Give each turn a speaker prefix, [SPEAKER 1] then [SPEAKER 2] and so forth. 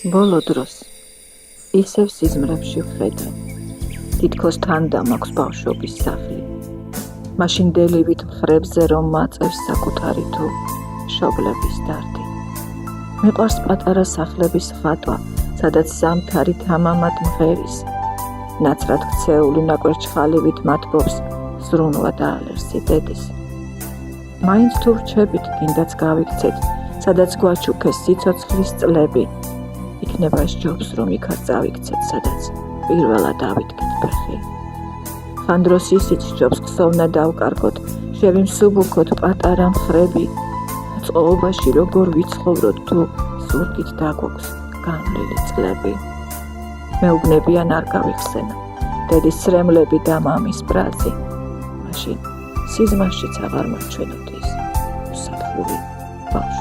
[SPEAKER 1] ბოლო დროს ისევ სიზმრებში ვხედავ, თითქოს თანდამ აქვს ბავშვობის სახლი. მაშინ დელივით მხრებზე რომ მაწევს საკუთარი თუ მშობლების დარდი. მიყვარს პატარა სახლების ხატვა, სადაც ზამთარი თამამად მღერის. ნაცრად ქცეული ნაკვერჩხალივით მათბობს ზრუნვა და ალერსი დედის. მაინც თუ ვრჩებით, კიდაც გავიქცეთ, სადაც გვაჩუქეს სიცოცხლის წლები. იქნება სჯობს, რომ იქაც წავიქცეთ, სადაც პირველად ავიდგეთ ფეხი. ხანდროს ისიც სჯობს ქსოვნა დავკარგოთ, შევიმსუბუქოთ პატარა მხრები. წყობაში როგორ ვიცხოვროთ, თუ ზურგით დაგვაქვს განვლილი წლები. მეუბნებიან არ გავიხსენა დედის სრემლები და მამის ბრაზი. მაშინ სიზმარშიც აღარ მარჩვენოთ ის უსაფრული ბავშვი.